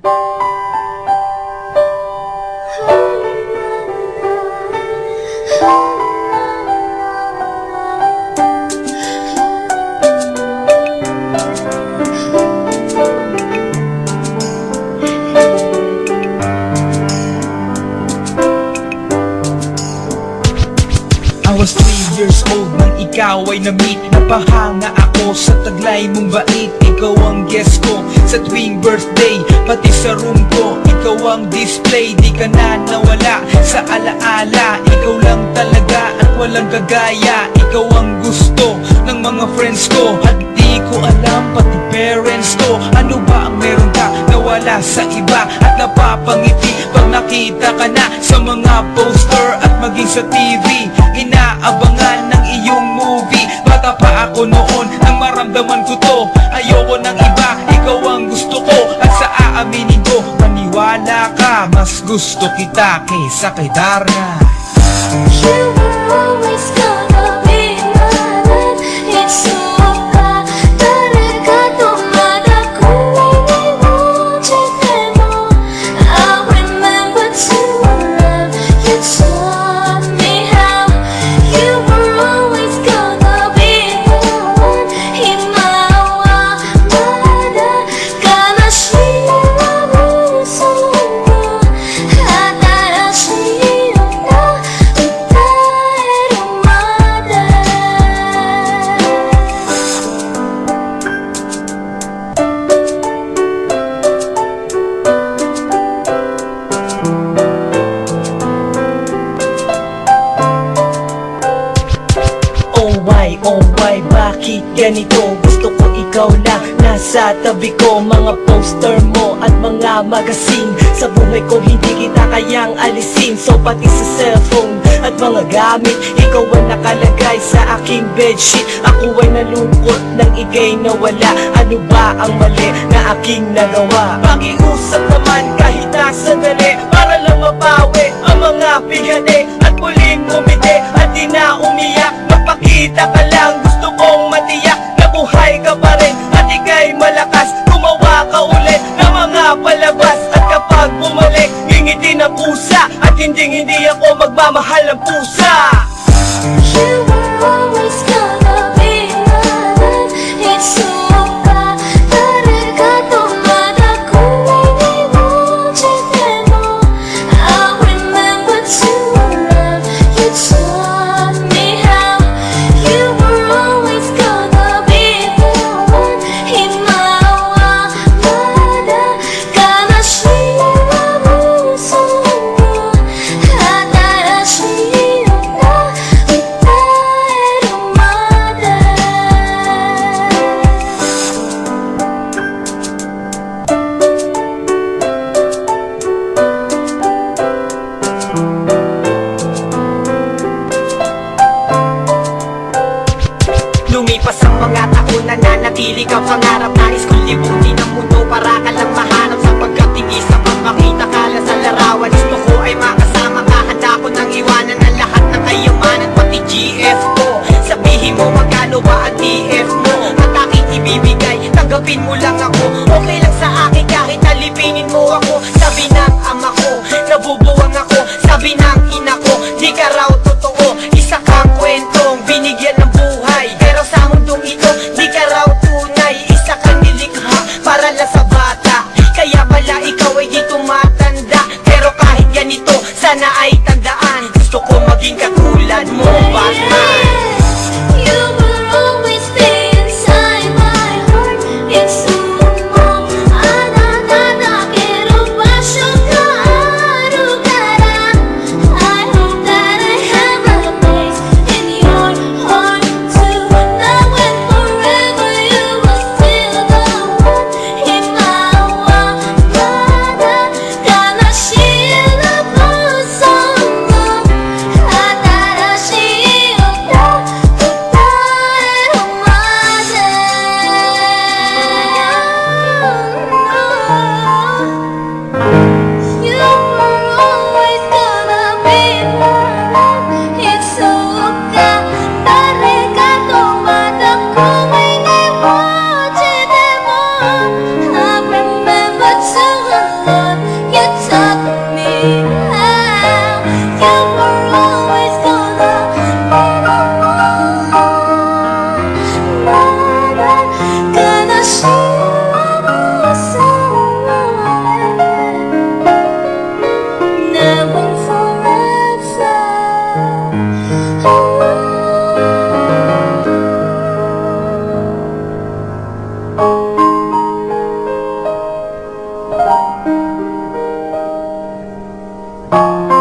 I was 3 years old nang ikaw ay na-meet. Napahanga ako sa taglay mong bait. Ikaw ang guest ko sa tuwing birthday, pati sa room ko. Ikaw ang display, di ka na nawala sa alaala. Ikaw lang talaga at walang gagaya. Ikaw ang gusto ng mga friends ko, at di ko alam pati parents ko. Ano ba ang meron ka na wala sa iba, at napapangiti pag nakita ka na sa mga poster at maging sa TV. Inaabangan ng iyong movie. Bata pa ako noon nang maramdaman ko to. Ayoko ng iba, ikaw ang gusto ko. At sa aaminin ko, maniwala ka, mas gusto kita kaysa kay Darna. You were always gonna be mine. It's so bad. 다르가 또 말하고 언제나 I remember to love you taught me how. You were always gonna be mine. 희망과 말아 가나시와 무서워 하나시나 Oh why, bakit ganito? Gusto ko ikaw lang nasa tabi ko. Mga poster mo at mga magazine, sa buhay ko hindi kita kayang alisin. So pati sa cellphone at mga gamit, ikaw ang nakalagay sa aking bedsheet. Ako ay nalungkot nang ika'y nawala. Ano ba ang mali na aking nagawa? Pakiusap naman kahit na sandali, para lang mapawi ang mga bigati at muling umiti at di na umiyak. Magpakita ka lang, gusto kong matiyak na buhay ka pa rin at ika'y malakas. Gumawa ka ulit ng mga palabas, at kapag bumalik, ngingiti na pusa, at hindi ako magmamahal ng pusa. You were always gonna be mine. It's so bad. 다르가 또 말하고 언제나 I remember to love you taught me how. You were always gonna be mine. 희망과 말아 가나시와 무서워 하나시나 Lumipas ang mga taon, nananatili kang pangarap. Nais kong libutin ang mundo para ka lang mahanap. Sapagkat tingin sa makita ka lang sa larawan. Gusto ko ay makasama ka, handa ko nang iwanan ang lahat ng kayamanan, pati GF ko. Sabihin mo magkano ba ang TF mo, at aking ibibigay, tanggapin mo lang ako. Okay lang sa akin kahit alipinin mo ako. Sabi ng ama ko, nabubuwang ako. Sabi ng ina ko, di ka raw totoo. Isa kang kwentong binigyan ng buhay, pero sa mundong ito, di ka raw tunay. Isa kang nilikha para lang sa bata, kaya pala ikaw ay di tumatanda. Pero kahit ganito, sana ay tandaan, gusto ko maging katulad mo, Batman. You will always be inside my heart. It's so long. 아나 quiero pasar lugar. I hope that I have a place in your heart too. Now and forever you will still the one. 희망과 바다 가나시나 무서워 Thank